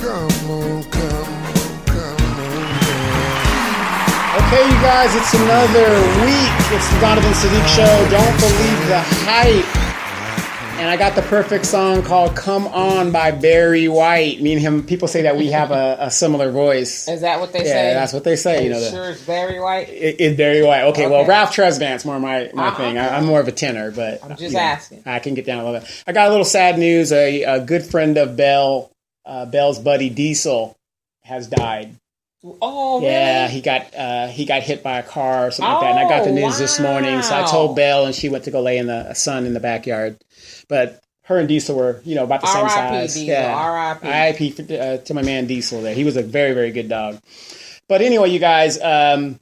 Okay, you guys, it's another week. It's the Donovan Sadiq Show. Don't believe the hype. And I got the perfect song called "Come On" by Barry White. Me and him, people say that we have a similar voice. Is that what they say? Yeah, that's what they say. You know, sure it's Barry White? It's Barry White. Okay, well, Ralph Tresvant's more my thing. I'm more of a tenor, but I'm just asking. I can get down a little bit. I got a little sad news. A good friend of Bell's buddy Diesel has died. Oh, really? Yeah, he got hit by a car or something like that. And I got the news this morning, so I told Belle, and she went to go lay in the sun in the backyard. But her and Diesel were, about the same size. Diesel. R.I.P. R.I.P. to my man Diesel there. He was a very, very good dog. But anyway, you guys, what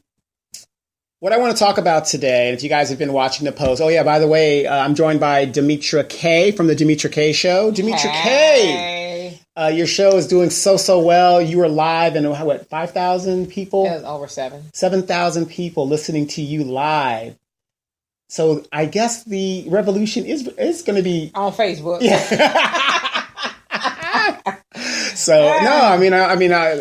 I want to talk about today, and if you guys have been watching the post, oh yeah, by the way, I'm joined by Demetra K from the Demetra K Show. Demetra K! Your show is doing so well. You were live and what, 5,000 people? It was over 7,000 people listening to you live. So I guess the revolution is going to be on Facebook. Yeah.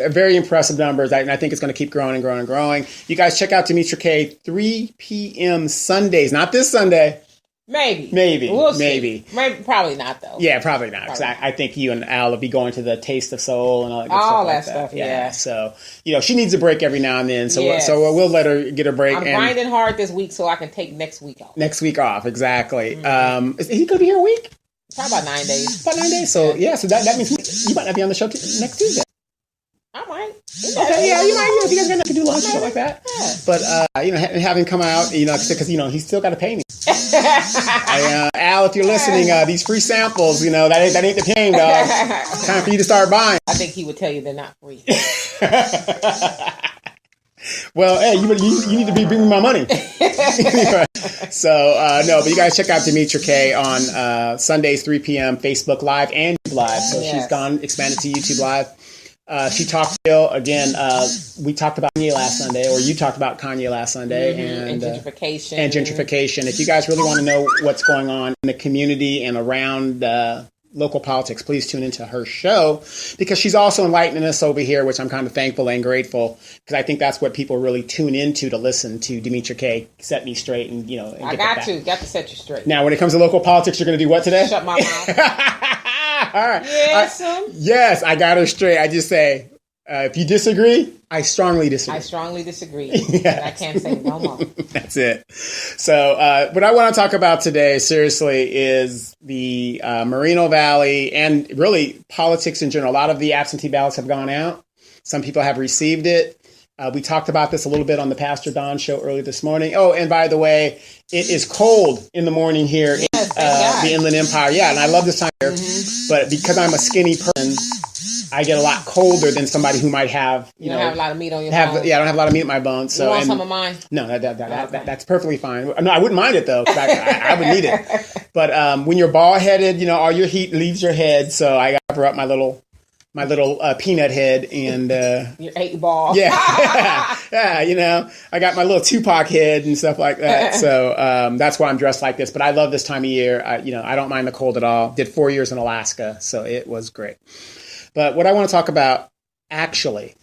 Very impressive numbers. I think it's going to keep growing and growing and growing. You guys check out Demetra K 3 p.m. Sundays. Not this Sunday. Maybe. We'll see. Maybe, probably not, though. Yeah, probably not. Because I think you and Al will be going to the Taste of Soul and all that stuff. Yeah. So, she needs a break every now and then. So, so we'll let her get a break. I'm grinding hard this week so I can take next week off. Exactly. Mm-hmm. Is he going to be here a week? Probably about 9 days. So, so that means you might not be on the show next Tuesday. I might. Okay, yeah, you might. If you guys are going to do lunch or something like that. Yeah. But, have him come out, because, he's still got to pay me. Al, if you're listening, these free samples, that ain't the game, dog. Time for you to start buying. I think he would tell you they're not free. Well, hey, you need to be bringing my money. So, no, but you guys check out Demetra K on Sundays, 3 p.m., Facebook Live and YouTube Live. So she's expanded to YouTube Live. She talked again. We talked about Kanye last Sunday, or you talked about Kanye last Sunday, and gentrification. If you guys really want to know what's going on in the community and around local politics, please tune into her show, because she's also enlightening us over here, which I'm kind of thankful and grateful, because I think that's what people really tune into to listen to Demetra K set me straight and and I got to set you straight. Now, when it comes to local politics, you're going to do what today? Shut my mouth. All right. Yes. Yes, I got her straight. I just say, if you disagree, I strongly disagree. Yes. I can't say no more. That's it. So what I want to talk about today, seriously, is the Moreno Valley and really politics in general. A lot of the absentee ballots have gone out. Some people have received it. We talked about this a little bit on the Pastor Don show earlier this morning. Oh, and by the way, it is cold in the morning here in the Inland Empire. Yeah, and I love this time here. Mm-hmm. But because I'm a skinny person, I get a lot colder than somebody who might have, you don't have a lot of meat on your bones. Yeah, I don't have a lot of meat in my bones. So, you want some of mine? No, that's perfectly fine. No, I wouldn't mind it, though, because I would need it. But when you're bald-headed, all your heat leaves your head. So I cover up my little peanut head and your 8 ball. Yeah, I got my little Tupac head and stuff like that. So that's why I'm dressed like this. But I love this time of year. I don't mind the cold at all. Did 4 years in Alaska, so it was great. But what I want to talk about actually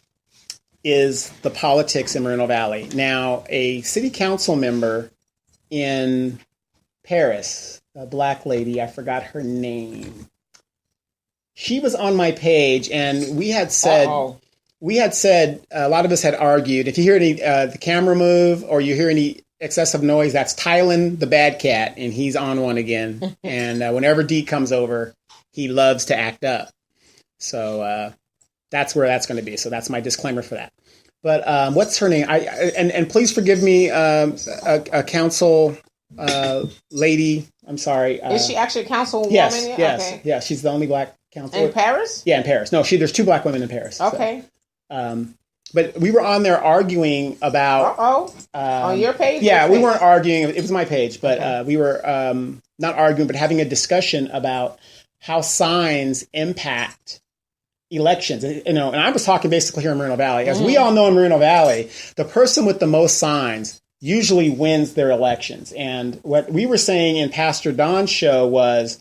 is the politics in Moreno Valley. Now, a city council member in Paris, a black lady, I forgot her name. She was on my page, and we had said, a lot of us had argued, if you hear any the camera move or you hear any excessive noise, that's Tylen the bad cat, and he's on one again. And whenever Dee comes over, he loves to act up. So that's where that's going to be. So that's my disclaimer for that. But what's her name? And please forgive me, a council lady. I'm sorry. Is she actually a councilwoman? Yes. Okay. Yeah, she's the only black council. In Paris? Yeah, in Paris. No, there's 2 black women in Paris. Okay. So. But we were on there arguing about... on your page? Yeah, we weren't arguing. It was my page. But we were not arguing, but having a discussion about how signs impact elections. And I was talking basically here in Moreno Valley. As we all know in Moreno Valley, the person with the most signs usually wins their elections. And what we were saying in Pastor Don's show was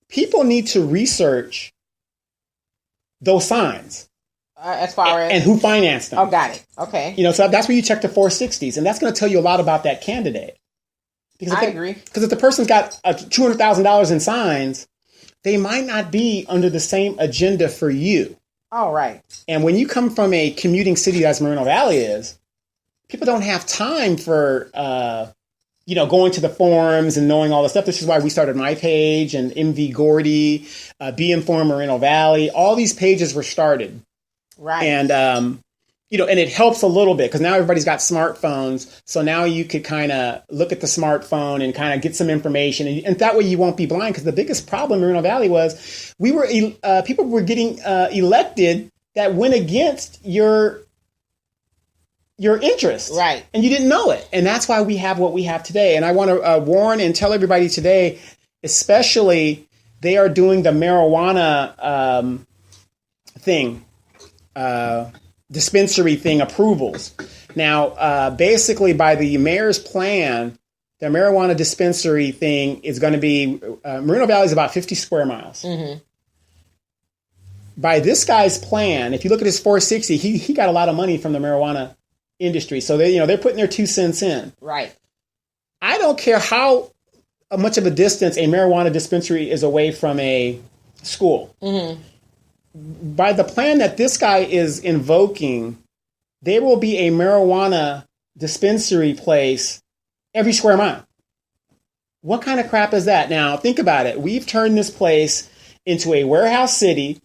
people need to research those signs. As far as and who financed them. Oh, got it. Okay. So that's where you check the 460s, and that's going to tell you a lot about that candidate. Because I agree. Because if the person's got $200,000 in signs, they might not be under the same agenda for you. All right. And when you come from a commuting city as Moreno Valley is, people don't have time for going to the forums and knowing all the stuff. This is why we started my page and MV Gordy, Be Informed Moreno Valley. All these pages were started. Right. And, and it helps a little bit because now everybody's got smartphones. So now you could kind of look at the smartphone and kind of get some information. And that way you won't be blind, because the biggest problem in Moreno Valley was people were getting elected that went against your interest. Right. And you didn't know it. And that's why we have what we have today. And I want to warn and tell everybody today, especially they are doing the marijuana thing. Dispensary thing approvals. Now, basically, by the mayor's plan, the marijuana dispensary thing is going to be Moreno Valley is about 50 square miles. Mm-hmm. By this guy's plan, if you look at his 460, he got a lot of money from the marijuana industry. So they're putting their 2 cents in. Right. I don't care how much of a distance a marijuana dispensary is away from a school. Mm-hmm. By the plan that this guy is invoking, there will be a marijuana dispensary place every square mile. What kind of crap is that? Now, think about it. We've turned this place into a warehouse city.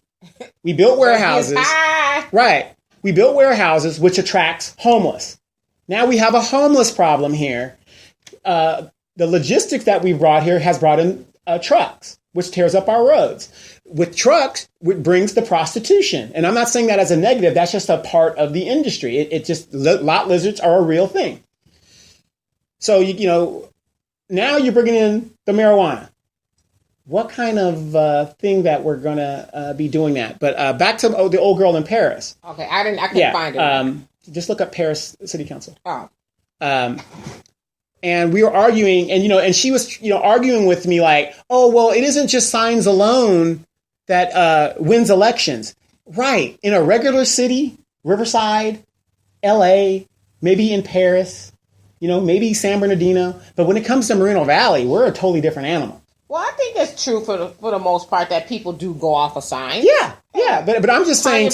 We built warehouses. Right. We built warehouses, which attracts homeless. Now we have a homeless problem here. The logistics that we've brought here has brought in trucks, which tears up our roads. With trucks, it brings the prostitution. And I'm not saying that as a negative. That's just a part of the industry. It just, lot lizards are a real thing. So, now you're bringing in the marijuana. What kind of thing that we're going to be doing that? But back to the old girl in Paris. Okay, I couldn't find it. Just look up Paris City Council. Oh. And we were arguing, and she was, arguing with me like, oh, well, it isn't just signs alone that wins elections. Right. In a regular city, Riverside, LA, maybe in Paris, maybe San Bernardino. But when it comes to Moreno Valley, we're a totally different animal. Well, I think it's true for the most part that people do go off of signs. Yeah. But I'm just saying.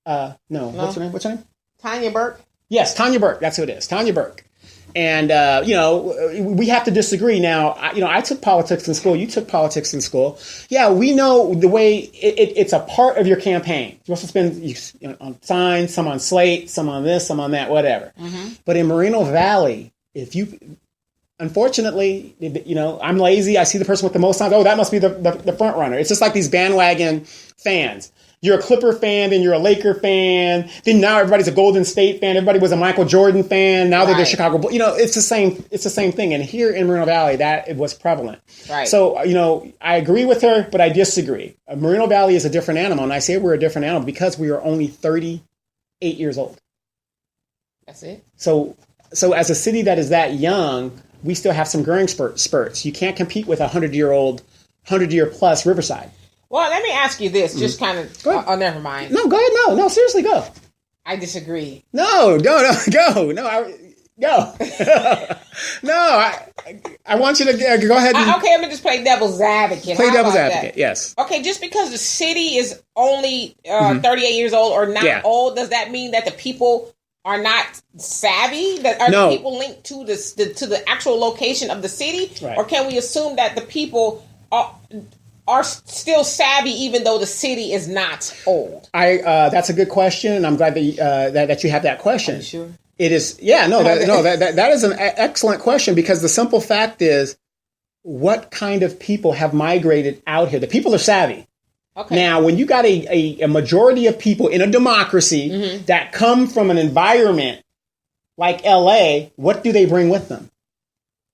No. What's her name? Tanya Burke. Yes, Tanya Burke. That's who it is. Tanya Burke. And, we have to disagree. Now, I took politics in school. You took politics in school. Yeah, we know the way it's a part of your campaign. You're supposed to spend on signs, some on slate, some on this, some on that, whatever. Mm-hmm. But in Moreno Valley, unfortunately, I'm lazy. I see the person with the most signs. Oh, that must be the front runner. It's just like these bandwagon fans. You're a Clipper fan, then you're a Laker fan. Then now everybody's a Golden State fan. Everybody was a Michael Jordan fan. Now they're the Chicago Bulls. It's the same thing. And here in Moreno Valley, it was prevalent. Right. So, I agree with her, but I disagree. Moreno Valley is a different animal. And I say we're a different animal because we are only 38 years old. That's it. So as a city that is that young, we still have some growing spurts. You can't compete with a 100-year plus Riverside. Well, let me ask you this, just kind of. Oh, never mind. No, go ahead. No, seriously, go. I disagree. No, go. No, go. No, I want you to go ahead. Okay, let me just play devil's advocate. Play devil's advocate. Yes. Okay, just because the city is only 38 years old or not old, does that mean that the people are not savvy? That are the people linked to the actual location of the city, or can we assume that the people are still savvy even though the city is not old? That's a good question, and I'm glad that you have that question. Are you sure? It is. Yeah, that is an excellent question, because the simple fact is, what kind of people have migrated out here? The people are savvy. Okay. Now, when you got a majority of people in a democracy that come from an environment like LA, what do they bring with them?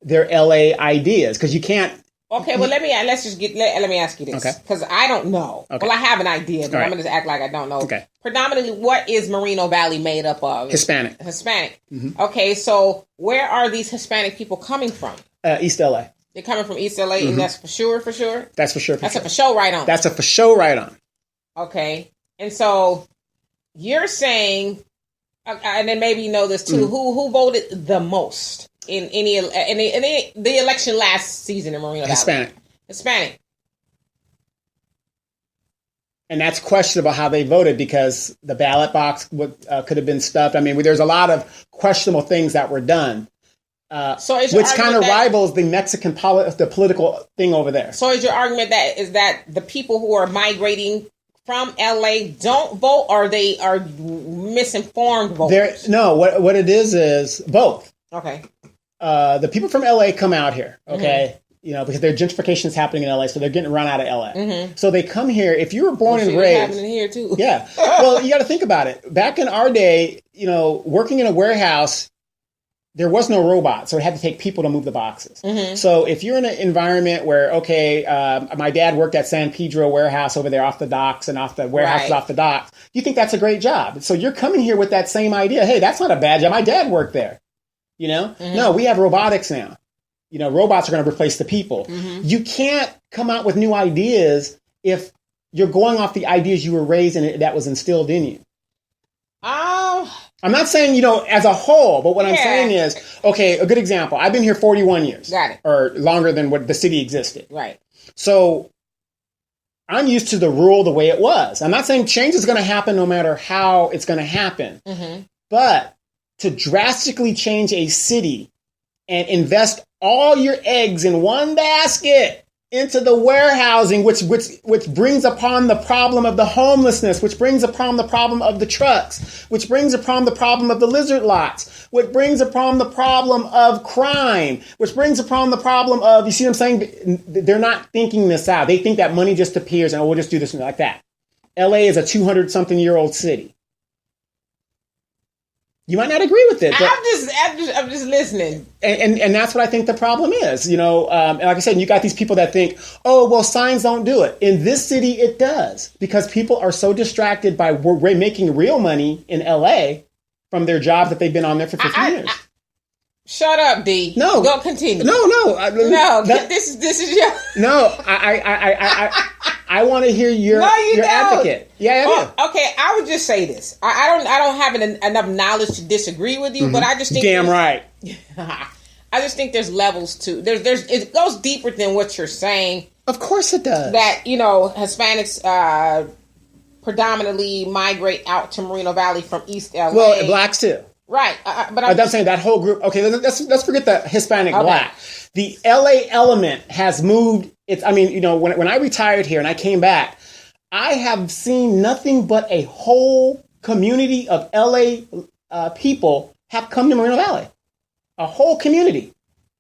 Their LA ideas, because you can't. Okay, well, let me ask you this, because I don't know. Okay. Well, I have an idea, but I'm going to just act like I don't know. Okay. Predominantly, what is Moreno Valley made up of? Hispanic. Mm-hmm. Okay, so where are these Hispanic people coming from? East LA. They're coming from East LA, and that's for sure? That's for sure. That's a for sure right on. That's a for sure right on. Okay. And so you're saying, and then maybe you know this too, who voted the most in the election last season in Moreno Valley? Hispanic. And that's questionable how they voted because the ballot box could have been stuffed. I mean, there's a lot of questionable things that were done, which kind of rivals the Mexican the political thing over there. So is your argument that the people who are migrating from LA don't vote, or they are misinformed voters? No, what it is both. Okay. The people from LA come out here, okay? Because their gentrification is happening in LA, so they're getting run out of LA. So they come here. If you were born and raised, happening here too. Yeah. Well, you got to think about it. Back in our day, working in a warehouse, there was no robot, so it had to take people to move the boxes. So if you're in an environment where, my dad worked at San Pedro warehouse over there off the docks and off the warehouses off the docks, you think that's a great job. So you're coming here with that same idea. Hey, that's not a bad job. My dad worked there. No, we have robotics now. Robots are going to replace the people. You can't come out with new ideas if you're going off the ideas you were raised in that was instilled in you. I'm not saying, as a whole, but what I'm saying is, a good example. I've been here 41 years. Got it. Or longer than what the city existed. Right. So I'm used to the rule the way it was. I'm not saying change is going to happen no matter how it's going to happen. But to drastically change a city and invest all your eggs in one basket into the warehousing, which brings upon the problem of the homelessness, which brings upon the problem of the trucks, which brings upon the problem of the lizard lots, which brings upon the problem of crime, which brings upon the problem of, you see what I'm saying? They're not thinking this out. They think that money just appears and we'll just do this like that. LA is a 200-something-year-old city. You might not agree with it. But I'm just listening. And that's what I think the problem is. And like I said, you got these people that think, oh, well, signs don't do it. In this city, it does. Because people are so distracted by making real money in LA from their jobs that they've been on there for 50 years. Shut up, D. No. Go continue. No. This is your... No, I want to hear your advocate. Yeah, I do. Okay, I would just say this. I don't have enough knowledge to disagree with you, but I just think... Damn right. I just think there's levels to... It goes deeper than what you're saying. Of course it does. That, Hispanics predominantly migrate out to Moreno Valley from East LA. Well, blacks too. Right, but I'm saying that whole group. Okay, let's forget the Hispanic black. The LA element has moved. When I retired here and I came back, I have seen nothing but a whole community of LA people have come to Moreno Valley. A whole community,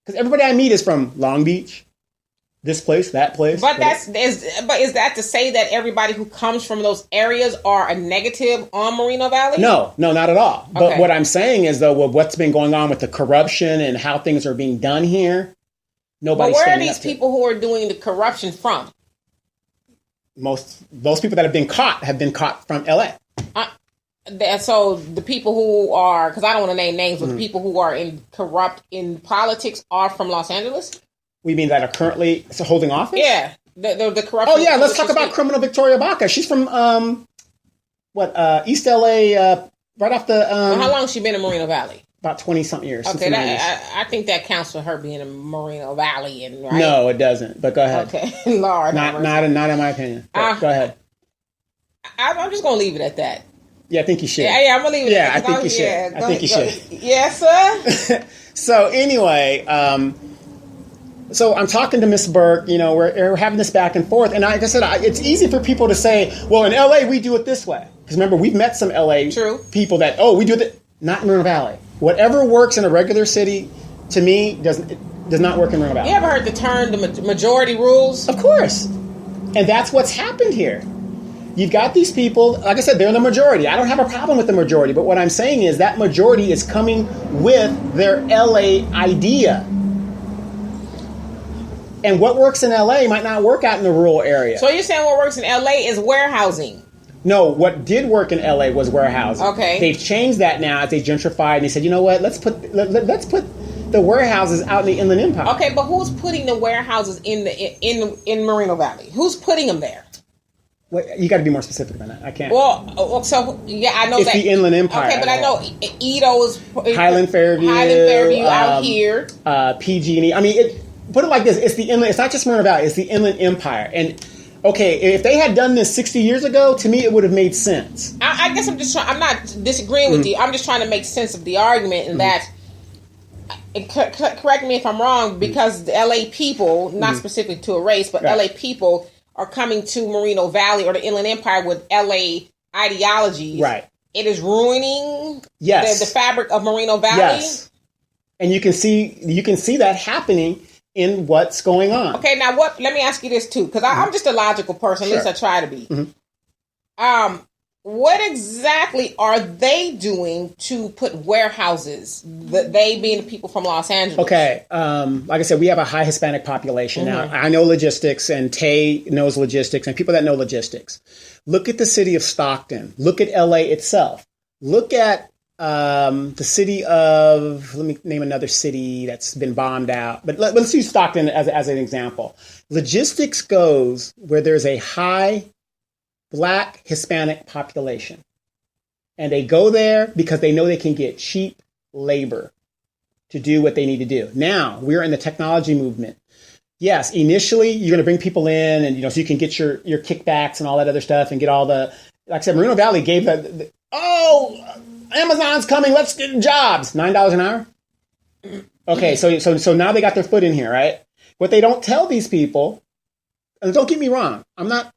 because everybody I meet is from Long Beach, this place, that place. But is that to say that everybody who comes from those areas are a negative on Moreno Valley? No, not at all. But what I'm saying is, though, what's been going on with the corruption and how things are being done here, nobody's. But where are these people who are doing the corruption from? Those people that have been caught from LA. So the people who are, because I don't want to name names, but the people who are corrupt in politics are from Los Angeles? We mean that are currently holding office? Yeah. The corruption. Oh, yeah. Let's talk about criminal Victoria Baca. She's from, East LA, right off the... how long has she been in Moreno Valley? About 20-something years. Okay, I think that counts for her being in Moreno Valley. Right? No, it doesn't. But go ahead. Okay. Lord. Not in my opinion. Go ahead. I'm just going to leave it at that. Yeah, I think you should. Yeah, I'm going to leave it at that. Yeah, I think you should. I think you should. Yes, sir? So, anyway... So I'm talking to Miss Burke, we're having this back and forth. And like I said, it's easy for people to say, well, in LA, we do it this way. Because remember, we've met some LA people that, we do it, not in Moreno Valley. Whatever works in a regular city, to me, does not work in Moreno Valley. You ever heard the term, the majority rules? Of course. And that's what's happened here. You've got these people, like I said, they're in the majority. I don't have a problem with the majority. But what I'm saying is that majority is coming with their LA idea. And what works in LA might not work out in the rural area. So you're saying what works in LA is warehousing? No, what did work in LA was warehousing. Okay. They've changed that now as they gentrified, and they said, you know what, let's put the warehouses out in the Inland Empire. Okay, but who's putting the warehouses in Moreno Valley? Who's putting them there? You got to be more specific than that. I can't. Well, so yeah, I know it's the Inland Empire. Okay, but I know Edo's Highland Fairview out here. PG&E. I mean, put it like this: it's the inland. It's not just Moreno Valley. It's the Inland Empire. And okay, if they had done this 60 years ago, to me, it would have made sense. I guess I'm just trying. I'm not disagreeing with you. I'm just trying to make sense of the argument, and that. Correct me if I'm wrong, because the LA people, not specific to a race, but LA people are coming to Moreno Valley or the Inland Empire with LA ideologies. Right. It is ruining the fabric of Moreno Valley. Yes. And you can see that happening in what's going on. Okay, now let me ask you this too, because I'm just a logical person, at least I try to be. What exactly are they doing to put warehouses? They being the people from Los Angeles. Okay, like I said, we have a high Hispanic population now. I know logistics, and Tay knows logistics, and people that know logistics. Look at the city of Stockton. Look at LA itself. Look at the city of. Let me name another city that's been bombed out. But let's use Stockton as an example. Logistics goes where there's a high Black Hispanic population. And they go there because they know they can get cheap labor to do what they need to do. Now, we're in the technology movement. Yes, initially, you're going to bring people in and, so you can get your kickbacks and all that other stuff and get all the, like I said, Moreno Valley gave Amazon's coming, let's get jobs. $9 an hour? Okay, so now they got their foot in here, right? What they don't tell these people, and don't get me wrong, I'm not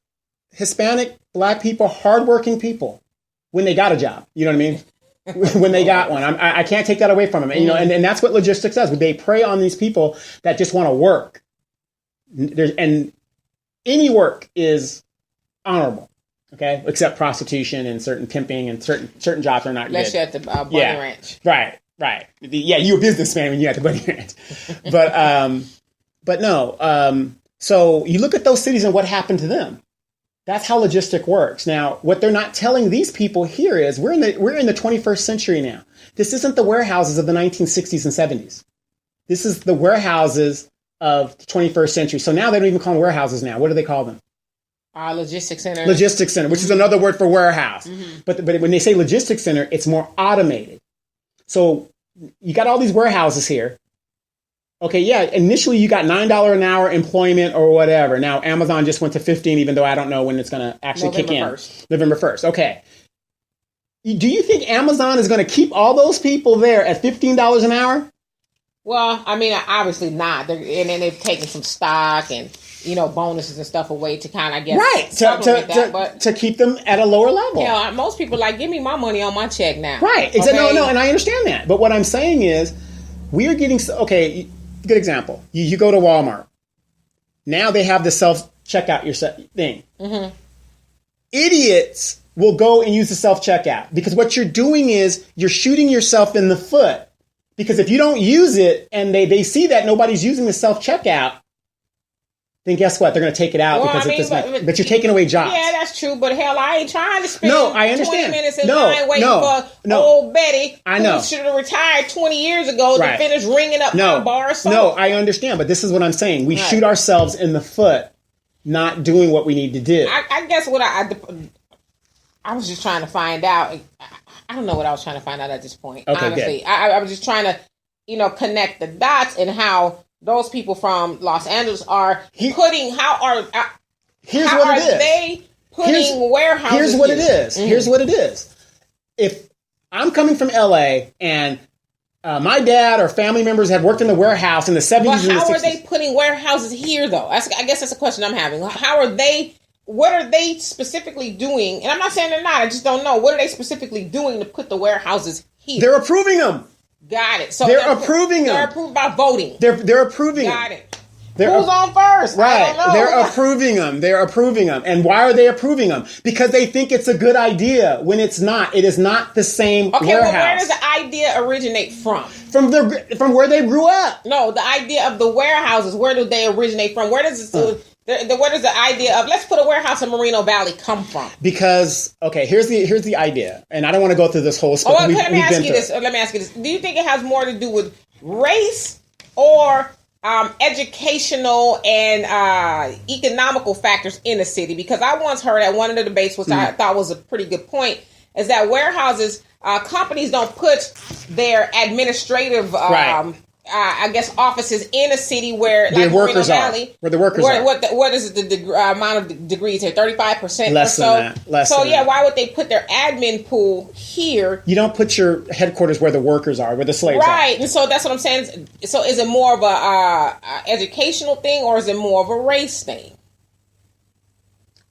Hispanic, Black people, hardworking people when they got a job. You know what I mean? When they got one. I can't take that away from them. And, and that's what logistics does. They prey on these people that just want to work. And any work is honorable, okay? Except prostitution and certain pimping and certain jobs are not good. Unless you're at the Bunny Ranch. Right. You're a businessman when you're at the Bunny Ranch. But no. So you look at those cities and what happened to them. That's how logistic works. Now, what they're not telling these people here is we're in the 21st century now. This isn't the warehouses of the 1960s and 70s. This is the warehouses of the 21st century. So now they don't even call them warehouses now. What do they call them? Logistics center. Logistics center, which is another word for warehouse. But when they say logistics center, it's more automated. So you got all these warehouses here. Okay, yeah, initially you got $9 an hour employment or whatever. Now, Amazon just went to 15, even though I don't know when it's going to actually kick in. November 1st. Okay. Do you think Amazon is going to keep all those people there at $15 an hour? Well, I mean, obviously not. And then they've taken some stock and, bonuses and stuff away to kind of, I guess, right, to keep them at a lower level. Most people give me my money on my check now. Right. Exactly. Okay? No, and I understand that. But what I'm saying is we are getting, good example. You go to Walmart. Now they have the self-checkout thing. Idiots will go and use the self-checkout because what you're doing is you're shooting yourself in the foot. Because if you don't use it and they see that nobody's using the self-checkout, then guess what? They're going to take it out but you're taking away jobs. Yeah, that's true. But hell, I ain't trying to spend 20 minutes in line waiting for old Betty, who should have retired 20 years ago to finish ringing up my bar or something. No, I understand. But this is what I'm saying. We shoot ourselves in the foot not doing what we need to do. I guess what I was just trying to find out. I don't know what I was trying to find out at this point. Okay, honestly, I was just trying to, connect the dots and how those people from Los Angeles are putting. Here's warehouses? Here's what it is. Here's what it is. If I'm coming from LA and my dad or family members had worked in the warehouse in the 70s and the 60s. How are they putting warehouses here, though? I guess that's a question I'm having. How are they? What are they specifically doing? And I'm not saying they're not. I just don't know. What are they specifically doing to put the warehouses here? They're approving them. Got it. So they're approving them. They're approved by voting. They're approving them. Got it. Who's on first? Right. They're approving them. They're approving them. And why are they approving them? Because they think it's a good idea when it's not. It is not the same warehouse. Okay, well, where does the idea originate from? From where they grew up. No, the idea of the warehouses. Where do they originate from? Where does the idea of let's put a warehouse in Moreno Valley come from? Because here's the idea, and I don't want to go through this whole. Let me ask you this. Do you think it has more to do with race or educational and economical factors in the city. Because I once heard at one of the debates, which I thought was a pretty good point, is that warehouses, companies don't put their administrative I guess offices in a city where the workers Valley, where the workers are. What is the amount of degrees here? 35% less or so. Than that. Less so than yeah, that. why would they put their admin pool here? You don't put your headquarters where the workers are, where the slaves are. Right, and so that's what I'm saying. So is it more of a educational thing, or is it more of a race thing?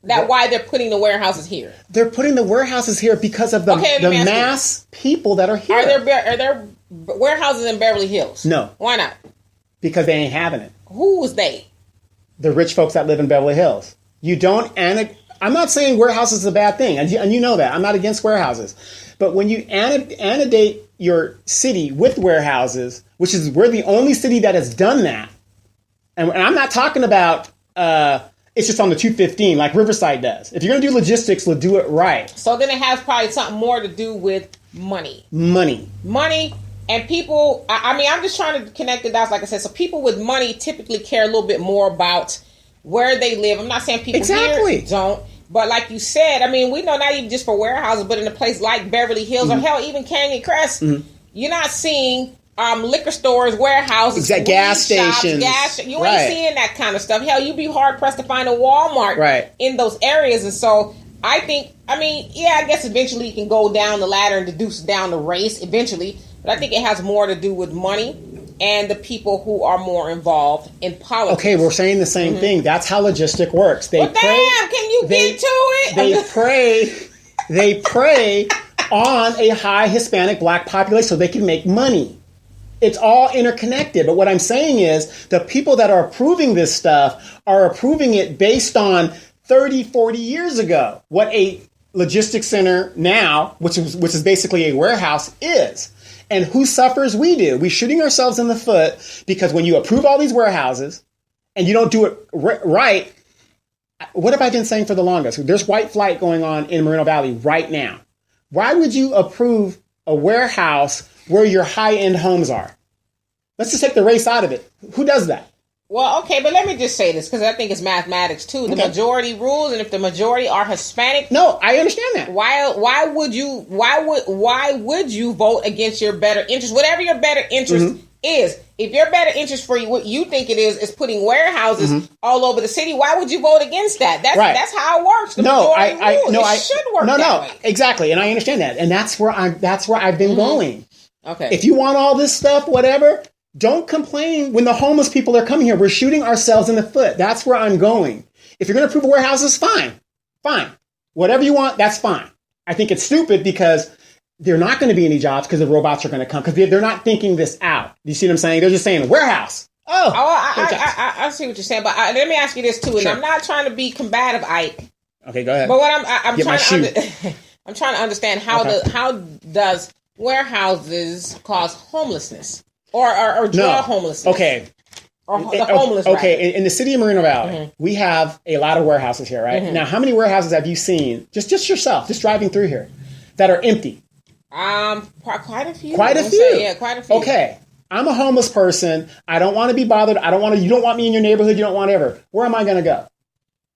Why they're putting the warehouses here? They're putting the warehouses here because of the mass people that are here. Are there warehouses in Beverly Hills? No. Why not? Because they ain't having it. Who was they? The rich folks that live in Beverly Hills. You don't, I'm not saying warehouses is a bad thing, and you know that. I'm not against warehouses. But when you annexate your city with warehouses, which is, we're the only city that has done that, and I'm not talking about, it's just on the 215 like Riverside does. If you're going to do logistics, we'll do it right. So then it has probably something more to do with money. Money. And people, I mean, I'm just trying to connect the dots, like I said. So people with money typically care a little bit more about where they live. I'm not saying people here don't. But like you said, I mean, we know not even just for warehouses, but in a place like Beverly Hills or hell, even Canyon Crest, you're not seeing liquor stores, warehouses, gas stations. You ain't seeing that kind of stuff. Hell, you'd be hard pressed to find a Walmart in those areas. And so I think, I guess eventually you can go down the ladder and deduce down the race eventually. But I think it has more to do with money and the people who are more involved in politics. Okay, we're saying the same thing. That's how logistic works. Can you get to it? They prey on a high Hispanic black population so they can make money. It's all interconnected. But what I'm saying is the people that are approving this stuff are approving it based on 30, 40 years ago, what a logistics center now, which is basically a warehouse, is. And who suffers? We do. We're shooting ourselves in the foot because when you approve all these warehouses and you don't do it right, what have I been saying for the longest? There's white flight going on in Moreno Valley right now. Why would you approve a warehouse where your high-end homes are? Let's just take the race out of it. Who does that? Well, okay, but let me just say this because I think it's mathematics too. The majority rules, and if the majority are Hispanic, no, I understand that. Why would you vote against your better interest, whatever your better interest is? If your better interest for you, what you think it is putting warehouses all over the city, why would you vote against that? That's how it works. The majority rules. It should work that way. Exactly, and I understand that, and that's where I've been going. Okay, if you want all this stuff, whatever. Don't complain when the homeless people are coming here. We're shooting ourselves in the foot. That's where I'm going. If you're going to approve warehouses, fine. Whatever you want, that's fine. I think it's stupid because there are not going to be any jobs because the robots are going to come because they're not thinking this out. You see what I'm saying? They're just saying warehouse. I see what you're saying, but let me ask you this too. And I'm not trying to be combative, Ike. Okay, go ahead. But what I'm trying to understand how does warehouses cause homelessness? Or draw homelessness. Okay. Or the homeless. Okay. In the city of Moreno Valley, we have a lot of warehouses here, right? Now, how many warehouses have you seen, just yourself, just driving through here, that are empty? Quite a few. Quite a few? Yeah, quite a few. Okay. I'm a homeless person. I don't want to be bothered. You don't want me in your neighborhood. You don't want ever. Where am I going to go?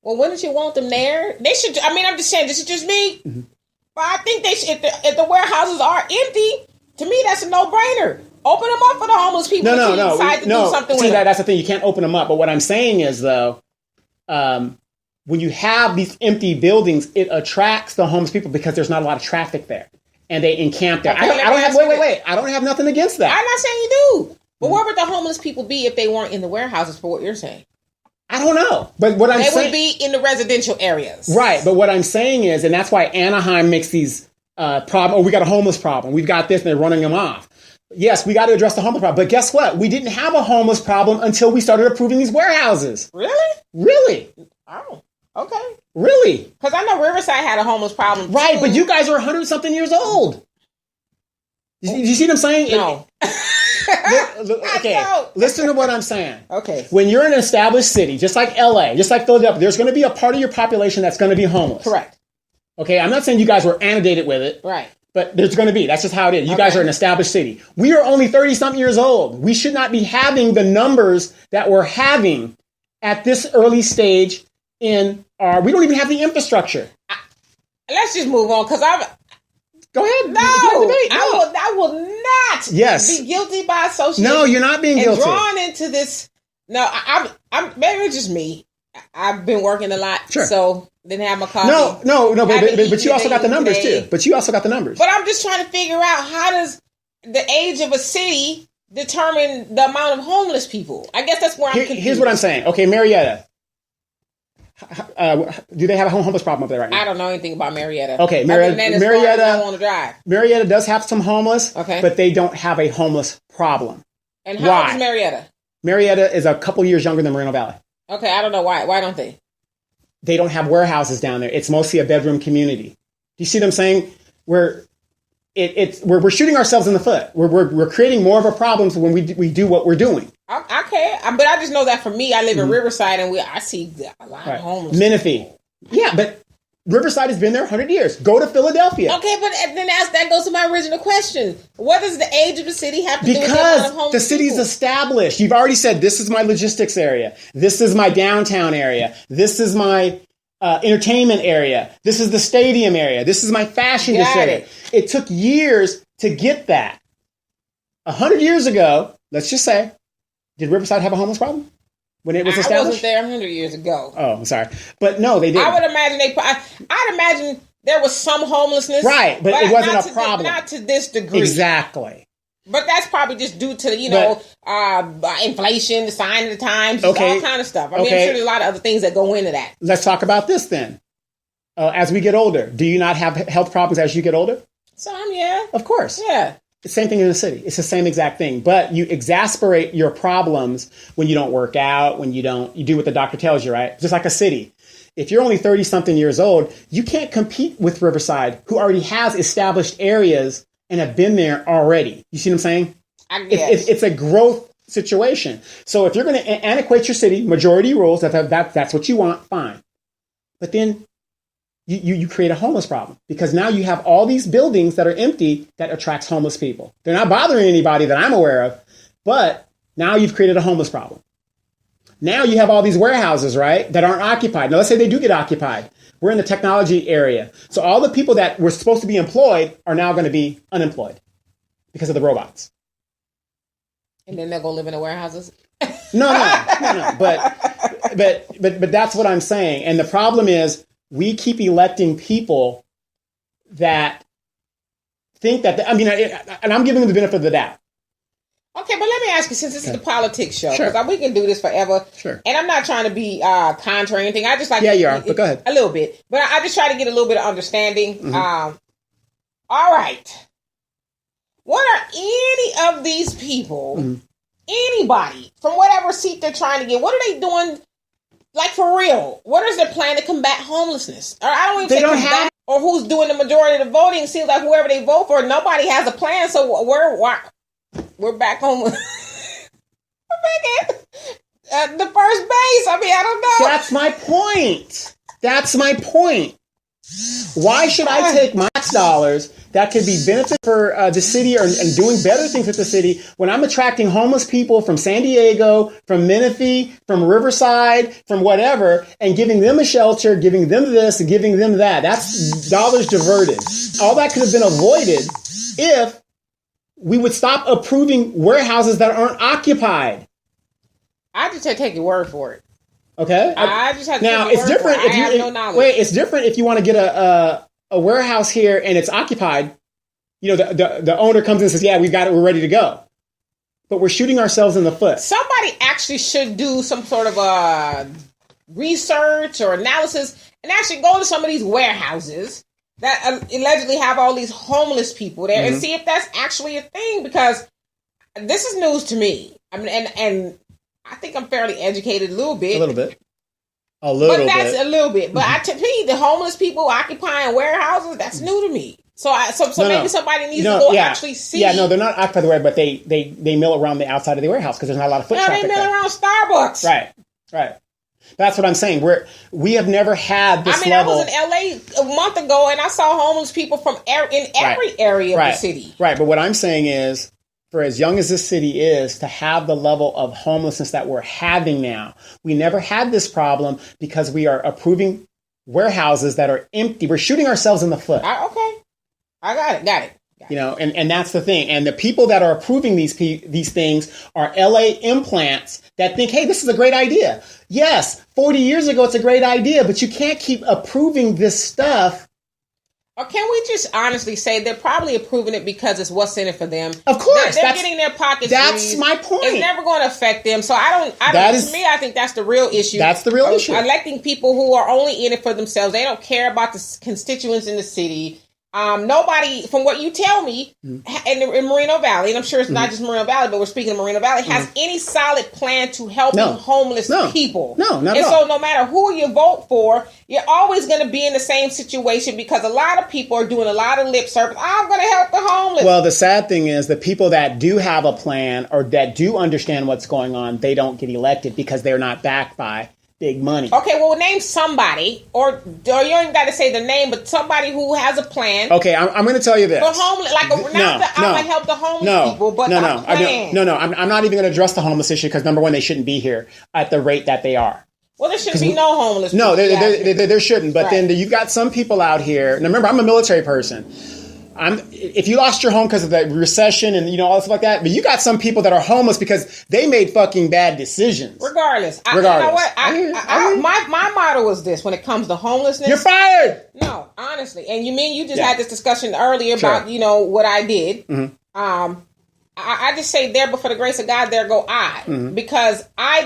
Well, wouldn't you want them there? They should. I mean, I'm just saying, this is just me. But I think they should, if the warehouses are empty, to me, that's a no-brainer. Open them up for the homeless people. No. Decide to do something with them. That's the thing. You can't open them up. But what I'm saying is, though, when you have these empty buildings, it attracts the homeless people because there's not a lot of traffic there, and they encamp there. Okay, I don't have nothing against that. I'm not saying you do. But where would the homeless people be if they weren't in the warehouses? For what you're saying, I don't know. But what I'm saying, they would be in the residential areas, right? But what I'm saying is, and that's why Anaheim makes these problem. Oh, we got a homeless problem. We've got this, and they're running them off. Yes, we got to address the homeless problem. But guess what? We didn't have a homeless problem until we started approving these warehouses. Really? Oh, okay. Really? Because I know Riverside had a homeless problem, right? too. But you guys are 100-something years old. You see what I'm saying? No. Okay, listen to what I'm saying. Okay. When you're in an established city, just like LA, just like Philadelphia, there's going to be a part of your population that's going to be homeless. Correct. Okay, I'm not saying you guys were annotated with it. Right. But there's going to be. That's just how it is. You guys are an established city. We are only 30-something years old. We should not be having the numbers that we're having at this early stage in our... We don't even have the infrastructure. Let's just move on, because Go ahead. No, I will not be guilty by association. No, you're not being guilty. Drawn into this. No, I'm maybe it's just me. I've been working a lot, so didn't have my coffee. No, but you also got the numbers too. But you also got the numbers. But I'm just trying to figure out, how does the age of a city determine the amount of homeless people? I guess that's where I'm confused. Here's what I'm saying. Okay, Marietta. Do they have a homeless problem up there right now? I don't know anything about Marietta. Okay, Marietta. I want to drive. Marietta does have some homeless, but they don't have a homeless problem. And how old is Marietta? Marietta is a couple years younger than Moreno Valley. Okay, I don't know why. Why don't they? They don't have warehouses down there. It's mostly a bedroom community. Do you see what I'm saying? We're shooting ourselves in the foot. We're creating more of a problem when we do what we're doing. Okay, but I just know that for me, I live in Riverside, and I see a lot of homeless. Menifee. Yeah, but Riverside has been there 100 years. Go to Philadelphia. Okay, but then that goes to my original question. What does the age of the city have to do with the amount of homeless the city's people? Established. You've already said, this is my logistics area. This is my downtown area. This is my entertainment area. This is the stadium area. This is my fashion area. It took years to get that. 100 years ago, let's just say, did Riverside have a homeless problem when it was established? I wasn't there 100 years ago. Oh, I'm sorry. But no, they didn't. I would imagine I'd imagine there was some homelessness. Right, but it wasn't a problem. Not to this degree. Exactly. But that's probably just due to, inflation, the sign of the times, all kind of stuff. I mean, I'm sure there's a lot of other things that go into that. Let's talk about this then. As we get older, do you not have health problems as you get older? Some, yeah. Of course. Yeah. The same thing in the city. It's the same exact thing. But you exasperate your problems when you don't work out, when you do what the doctor tells you, right? Just like a city. If you're only 30-something years old, you can't compete with Riverside, who already has established areas and have been there already. You see what I'm saying? I guess. It's a growth situation. So if you're going to antiquate your city, majority rules, that's what you want, fine. But then you create a homeless problem, because now you have all these buildings that are empty that attracts homeless people. They're not bothering anybody that I'm aware of, but now you've created a homeless problem. Now you have all these warehouses, right, that aren't occupied. Now let's say they do get occupied. We're in the technology area. So all the people that were supposed to be employed are now going to be unemployed because of the robots. And then they're going to live in the warehouses? No. But that's what I'm saying. And the problem is, we keep electing people that think that, and I'm giving them the benefit of the doubt. Okay, but let me ask you, since this is the politics show, because we can do this forever, and I'm not trying to be contrary or anything. I just like... Yeah, you are, but go ahead. A little bit. But I just try to get a little bit of understanding. Mm-hmm. All right. What are any of these people, anybody, from whatever seat they're trying to get, what are they doing? Like, for real, what is their plan to combat homelessness? Or I don't even say combat, or who's doing the majority of the voting. It seems like whoever they vote for, nobody has a plan. So we're back home. We're back at the first base. I mean, I don't know. That's my point. Why should I take my dollars that could be benefit for the city and doing better things with the city when I'm attracting homeless people from San Diego, from Menifee, from Riverside, from whatever, and giving them a shelter, giving them this, and giving them that? That's dollars diverted. All that could have been avoided if we would stop approving warehouses that aren't occupied. I just take your word for it. Okay. I just have to now it's different if you have no knowledge. Wait, it's different if you want to get a warehouse here and it's occupied. You know, the owner comes in and says, "Yeah, we've got it, we're ready to go." But we're shooting ourselves in the foot. Somebody actually should do some sort of research or analysis and actually go to some of these warehouses that allegedly have all these homeless people there and see if that's actually a thing, because this is news to me. I mean, and I think I'm fairly educated a little bit. A little bit. But that's a little bit. But to me, the homeless people occupying warehouses, that's new to me. So maybe somebody needs to go actually see. Yeah, no, they're not occupied the way, but they mill around the outside of the warehouse because there's not a lot of foot traffic. They mill around Starbucks. Right. That's what I'm saying. We have never had this level. I was in LA a month ago and I saw homeless people from in every area of the city. Right. But what I'm saying is, for as young as this city is, to have the level of homelessness that we're having now, we never had this problem because we are approving warehouses that are empty. We're shooting ourselves in the foot. Okay. I got it. You know, and that's the thing. And the people that are approving these things are LA implants that think, hey, this is a great idea. Yes, 40 years ago, it's a great idea, but you can't keep approving this stuff. Or can we just honestly say they're probably approving it because it's what's in it for them? Of course. They're getting their pockets That's my point. It's never going to affect them. So to me, I think that's the real issue. That's the real issue. Electing people who are only in it for themselves. They don't care about the constituents in the city. Nobody, from what you tell me, in Moreno Valley, and I'm sure it's not just Moreno Valley, but we're speaking of Moreno Valley, has any solid plan to help homeless people. No, not at all. And so no matter who you vote for, you're always going to be in the same situation because a lot of people are doing a lot of lip service. I'm going to help the homeless. Well, the sad thing is the people that do have a plan or that do understand what's going on, they don't get elected because they're not backed by big money. Okay, well, name somebody, or you don't even got to say the name, but somebody who has a plan. Okay, I'm going to tell you this. For homeless, I'm going to help the homeless people, but a plan. I'm not even going to address the homeless issue because, number one, they shouldn't be here at the rate that they are. Well, there shouldn't be no homeless people. No, there shouldn't. But then you've got some people out here. Now, remember, I'm a military person. If you lost your home because of the recession and all that stuff like that, but you got some people that are homeless because they made fucking bad decisions. Regardless. You know what? My motto is this when it comes to homelessness. You're fired! No, honestly. And you just had this discussion earlier about, what I did. Mm-hmm. I just say there, but for the grace of God, there go I. Mm-hmm. Because I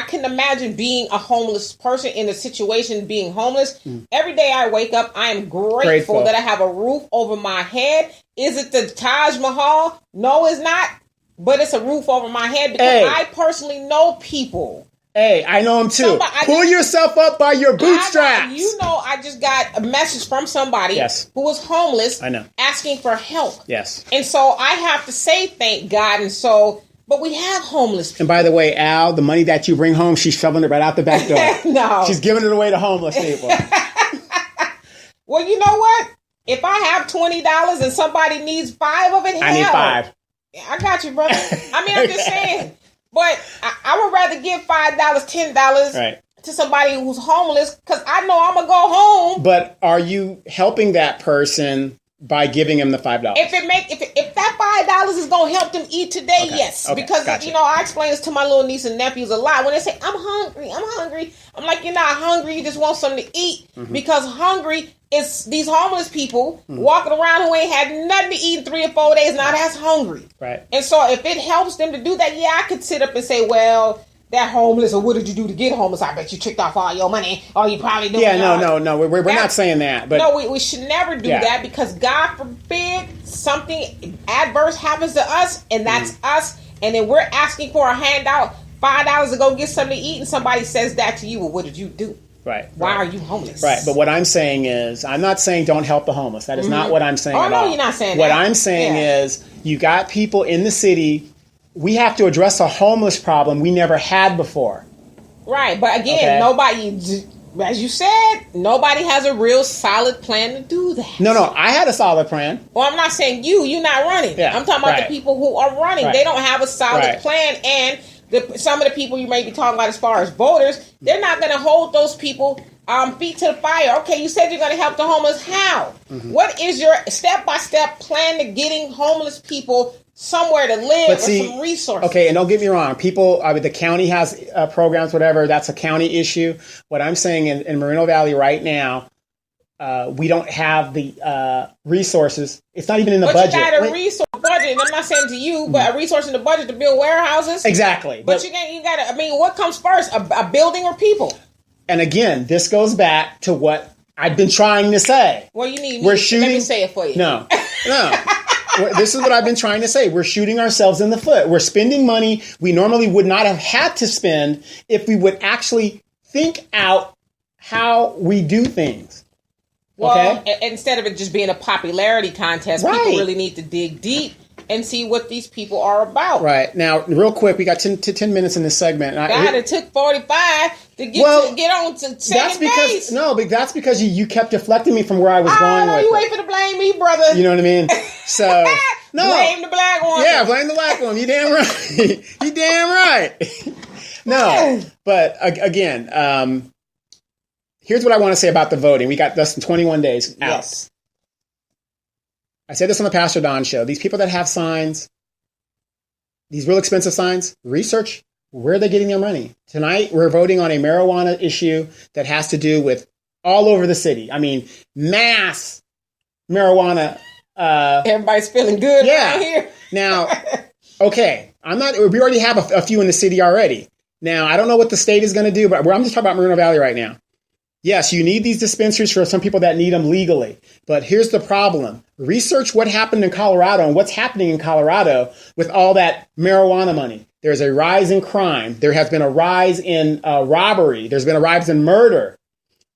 couldn't imagine being a homeless person in a situation being homeless. Mm-hmm. Every day I wake up, I am grateful that I have a roof over my head. Is it the Taj Mahal? No, it's not. But it's a roof over my head because I personally know people. Hey, I know them too. Pull yourself up by your bootstraps. I just got a message from somebody who was homeless asking for help. Yes. And so I have to say thank God. And so, but we have homeless people. And by the way, Al, the money that you bring home, she's shoveling it right out the back door. No. She's giving it away to homeless people. Well, you know what? If I have $20 and somebody needs 5 of it, I need 5. I got you, brother. I'm just saying. But I would rather give $5, $10 to somebody who's homeless because I know I'm going to go home. But are you helping that person by giving him the $5? If that $5 is going to help them eat today, yes. Okay. Because, I explain this to my little niece and nephews a lot. When they say, I'm hungry. I'm like, you're not hungry. You just want something to eat. Mm-hmm. Because hungry is these homeless people walking around who ain't had nothing to eat in 3 or 4 days. Now that's hungry. Right. And so if it helps them to do that, I could sit up and say, well, that homeless, or what did you do to get homeless? I bet you tricked off all your money, or you probably doing no. We're not saying that. But no, we should never do that because God forbid something adverse happens to us, and that's us, and then we're asking for a handout, $5 to go get something to eat, and somebody says that to you. Well, what did you do? Right. Why are you homeless? Right. But what I'm saying is, I'm not saying don't help the homeless. That is not what I'm saying at all. Oh, no, you're not saying what that. What I'm saying is, you got people in the city. We have to address a homeless problem we never had before. Right. But again, nobody, as you said, nobody has a real solid plan to do that. No. I had a solid plan. Well, I'm not saying you're not running. Yeah, I'm talking about the people who are running. Right. They don't have a solid plan. And some of the people you may be talking about as far as voters, they're not going to hold those people feet to the fire. Okay, you said you're going to help the homeless. How? Mm-hmm. What is your step-by-step plan to getting homeless people somewhere to live or some resources? Okay, and don't get me wrong. People, the county has programs, whatever. That's a county issue. What I'm saying in Moreno Valley right now, we don't have the resources. It's not even in the budget. But you got a resource budget, and I'm not saying to you, but a resource in the budget to build warehouses. Exactly. But you got to, what comes first, a building or people? And again, this goes back to what I've been trying to say. Well, you need let me say it for you. No. This is what I've been trying to say. We're shooting ourselves in the foot. We're spending money we normally would not have had to spend if we would actually think out how we do things. Well, instead of it just being a popularity contest, people really need to dig deep and see what these people are about. Right. Now, real quick, we got 10 minutes in this segment. It took 45 to get on to second base. No, but that's because you kept deflecting me from where I was going with you it. wait for to blame me, brother. You know what I mean? So, no. Blame the black woman. Yeah, blame the black woman. You damn right. You damn right. No, but again, here's what I want to say about the voting. We got less than 21 days out. Yes. I said this on the Pastor Don show. These people that have signs, these real expensive signs, research where they're getting their money. Tonight, we're voting on a marijuana issue that has to do with all over the city. I mean, mass marijuana. Everybody's feeling good around here. Now, okay, we already have a few in the city already. Now, I don't know what the state is going to do, but I'm just talking about Moreno Valley right now. Yes, you need these dispensaries for some people that need them legally. But here's the problem. Research what happened in Colorado and what's happening in Colorado with all that marijuana money. There's a rise in crime. There has been a rise in robbery. There's been a rise in murder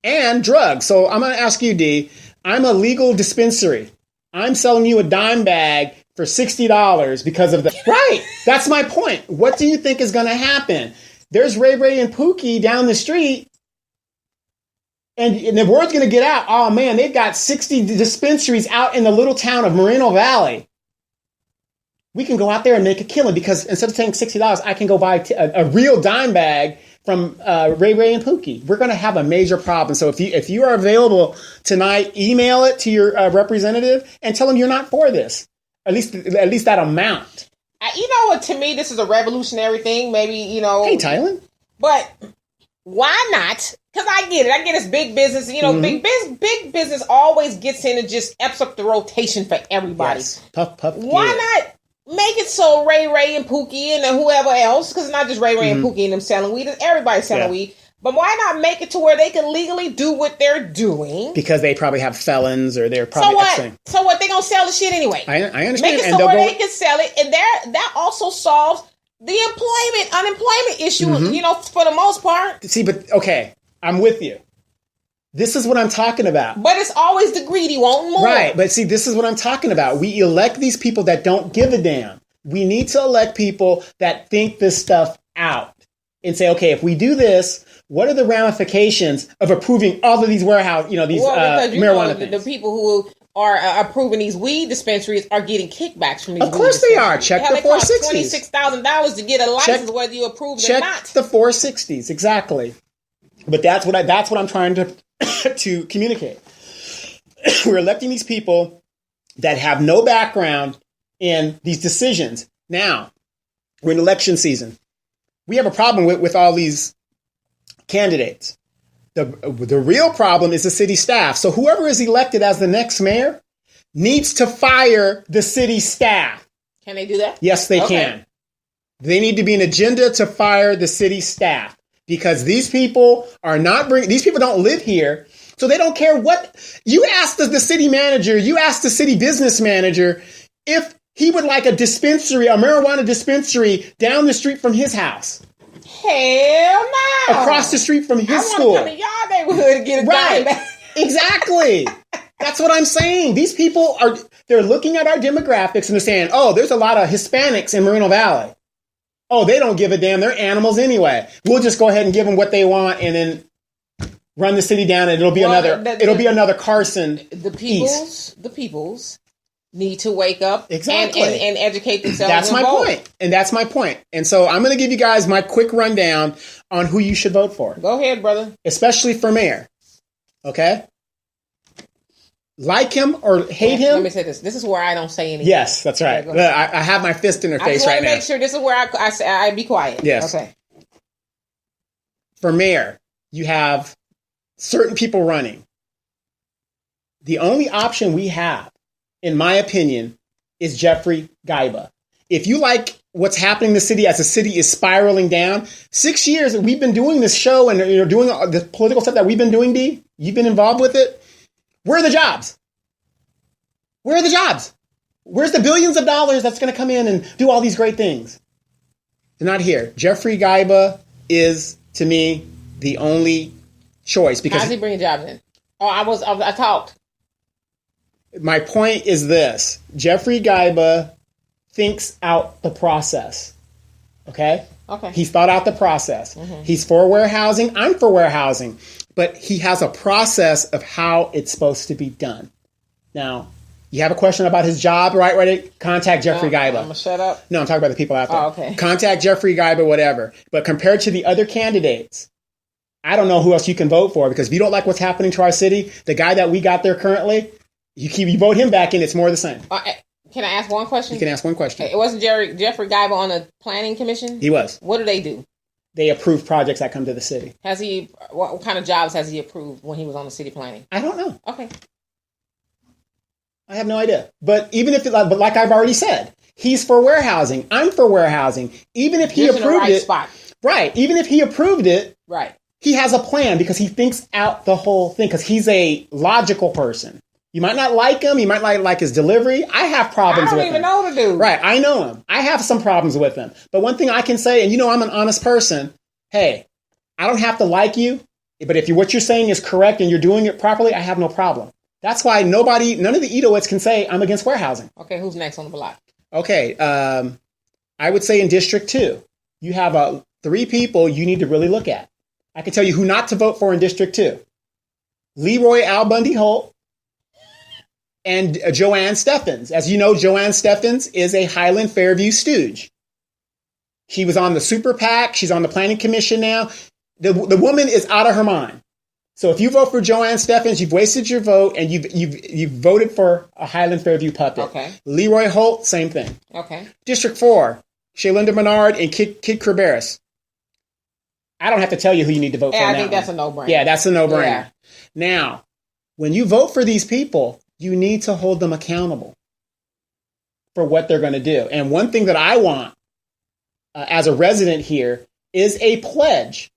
and drugs. So I'm going to ask you, D, I'm a legal dispensary. I'm selling you a dime bag for $60 because of the... Right. That's my point. What do you think is going to happen? There's Ray Ray and Pookie down the street. And the word's going to get out, oh man, they've got 60 dispensaries out in the little town of Moreno Valley. We can go out there and make a killing because instead of paying $60, I can go buy a real dime bag from Ray Ray and Pookie. We're going to have a major problem. So if you are available tonight, email it to your representative and tell them you're not for this. At least that amount. You know what? To me, this is a revolutionary thing. Maybe, Hey, Tylen. But why not? Because I get it. I get it's big business. Big business always gets in and just eps up the rotation for everybody. Yes. Puff. Why not make it so Ray Ray and Pookie and whoever else, because it's not just Ray Ray and Pookie and them selling weed, it's everybody selling weed. But why not make it to where they can legally do what they're doing? Because they probably have felons or they're probably... So what? They gonna sell the shit anyway. I understand. Make it so where they can sell it. And that also solves the unemployment issue, for the most part. See, but okay, I'm with you. This is what I'm talking about. But it's always the greedy wanting more. Right, but see, this is what I'm talking about. We elect these people that don't give a damn. We need to elect people that think this stuff out and say, okay, if we do this, what are the ramifications of approving all of these marijuana things? The people who are approving these weed dispensaries are getting kickbacks from these. Of course they are. Check the 460s. $26,000 to get a license, whether you approve it or not. Check the 460s, exactly. But that's what I'm trying to to communicate. We're electing these people that have no background in these decisions. Now, we're in election season. We have a problem with all these candidates. The real problem is the city staff. So whoever is elected as the next mayor needs to fire the city staff. Can they do that? Yes, they can. They need to be an agenda to fire the city staff because these people these people don't live here. So they don't care what you ask the city manager, you ask the city business manager if he would like a marijuana dispensary down the street from his house. Hell no. Across the street from his school. I want to come to y'all neighborhood to get a dime back. Exactly. That's what I'm saying. These people they're looking at our demographics and they're saying, oh, there's a lot of Hispanics in Moreno Valley. Oh, they don't give a damn. They're animals anyway. We'll just go ahead and give them what they want and then run the city down and it'll be another Carson. The peoples need to wake up exactly and educate themselves. That's my point. And that's my point. And so I'm going to give you guys my quick rundown on who you should vote for. Go ahead, brother. Especially for mayor. Okay? Like him or hate him. Let me say this. This is where I don't say anything. Yes, that's right. I have my fist in her face right now. I just want to make sure this is where I be quiet. Yes. Okay. For mayor, you have certain people running. The only option we have, in my opinion, is Jeffrey Gaiba. If you like what's happening in the city as the city is spiraling down, 6 years we've been doing this show and doing the political stuff that we've been doing, D, you've been involved with it. Where are the jobs? Where are the jobs? Where's the billions of dollars that's going to come in and do all these great things? They're not here. Jeffrey Gaiba is, to me, the only choice. Because how's he bringing jobs in? Oh, I talked. My point is this. Jeffrey Gaiba thinks out the process. Okay? Okay. He's thought out the process. Mm-hmm. He's for warehousing. I'm for warehousing. But he has a process of how it's supposed to be done. Now, you have a question about his job, right? Ready? Contact Jeffrey Guyba. I'm going to shut up. No, I'm talking about the people out there. Oh, okay. Contact Jeffrey Guyba, whatever. But compared to the other candidates, I don't know who else you can vote for, because if you don't like what's happening to our city, the guy that we got there currently, you vote him back in, it's more the same. Can I ask one question? You can ask one question. It wasn't Jeffrey Guyba on the planning commission? He was. What do they do? They approve projects that come to the city. What kind of jobs has he approved when he was on the city planning? I don't know. Okay. I have no idea. But but like I've already said, he's for warehousing. I'm for warehousing. Even if he approved it. Spot. Right. Even if he approved it. Right. He has a plan because he thinks out the whole thing, because he's a logical person. You might not like him. You might not like his delivery. I have problems with him. I don't even know the dude. Right. I know him. I have some problems with him. But one thing I can say, and I'm an honest person, hey, I don't have to like you, but if what you're saying is correct and you're doing it properly, I have no problem. That's why none of the Edowitz can say I'm against warehousing. Okay, who's next on the block? Okay, I would say in District 2, you have 3 people you need to really look at. I can tell you who not to vote for in District 2. Leroy Al Bundy Holt and Joanne Steffens. As you know, Joanne Steffens is a Highland Fairview stooge. She was on the Super PAC. She's on the Planning Commission now. The woman is out of her mind. So if you vote for Joanne Steffens, you've wasted your vote, and you've voted for a Highland Fairview puppet. Okay. Leroy Holt, same thing. Okay. District 4, Shaylinda Menard and Kid Kerberis. I don't have to tell you who you need to vote for. I think that's a no-brainer. Yeah, that's a no-brainer. Yeah. Now, when you vote for these people, you need to hold them accountable for what they're going to do. And one thing that I want as a resident here is a pledge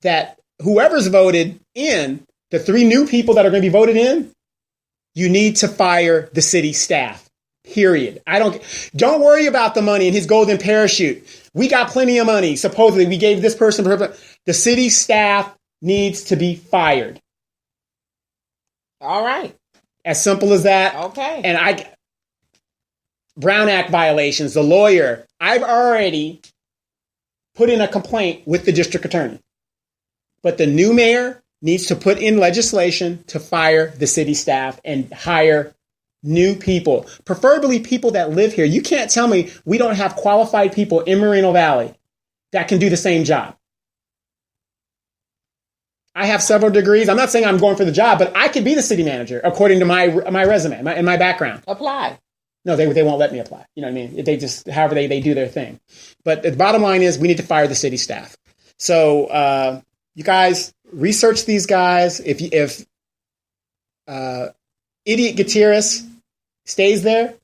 that whoever's voted in, the 3 new people that are going to be voted in, you need to fire the city staff. Period. Don't worry about the money and his golden parachute. We got plenty of money. Supposedly, we gave this person. The city staff needs to be fired. All right. As simple as that. Okay. And Brown Act violations, the lawyer, I've already put in a complaint with the district attorney. But the new mayor needs to put in legislation to fire the city staff and hire new people, preferably people that live here. You can't tell me we don't have qualified people in Moreno Valley that can do the same job. I have several degrees. I'm not saying I'm going for the job, but I could be the city manager according to my resume and my background. Apply. No, they won't let me apply. You know what I mean? They just, however they do their thing. But the bottom line is we need to fire the city staff. So you guys research these guys. If Idiot Gutierrez stays there,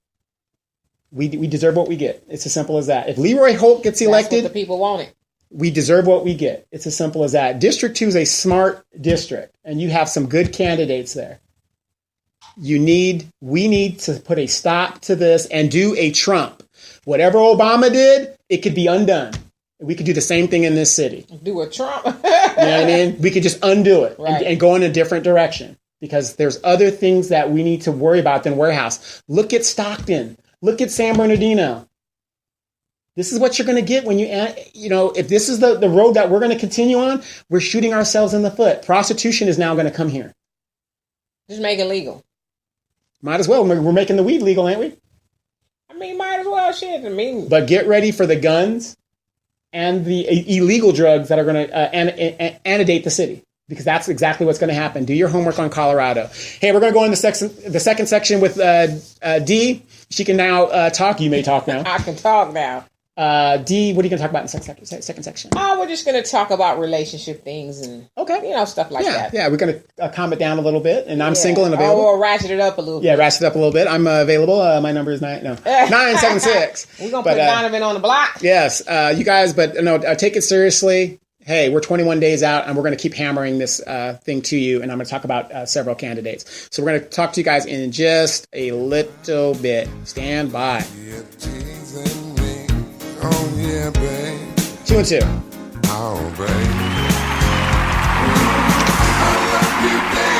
we deserve what we get. It's as simple as that. If Leroy Holt gets elected, that's what the people want it. We deserve what we get. It's as simple as that. District 2 is a smart district, and you have some good candidates there. We need to put a stop to this and do a Trump. Whatever Obama did, it could be undone. We could do the same thing in this city. Do a Trump. You know what I mean? We could just undo it and go in a different direction, because there's other things that we need to worry about than warehouse. Look at Stockton. Look at San Bernardino. This is what you're going to get when if this is the road that we're going to continue on, we're shooting ourselves in the foot. Prostitution is now going to come here. Just make it legal. Might as well. We're making the weed legal, ain't we? I mean, might as well. Shit. But get ready for the guns and the illegal drugs that are going to anidate the city, because that's exactly what's going to happen. Do your homework on Colorado. Hey, we're going to go in the second section with Dee. She can now talk. You may talk now. I can talk now. Dee, what are you going to talk about in the second section? We're just going to talk about relationship things and stuff like that. Yeah, we're going to calm it down a little bit. And I'm single and available. We'll ratchet it up a little bit. Yeah, ratchet it up a little bit. I'm available. My number is 976. We're going to put Donovan on the block. Yes, you guys, but no, take it seriously. Hey, we're 21 days out, and we're going to keep hammering this thing to you, and I'm going to talk about several candidates. So we're going to talk to you guys in just a little bit. Stand by. Oh, yeah, babe. 2 and 2. Oh, babe. I love you, babe.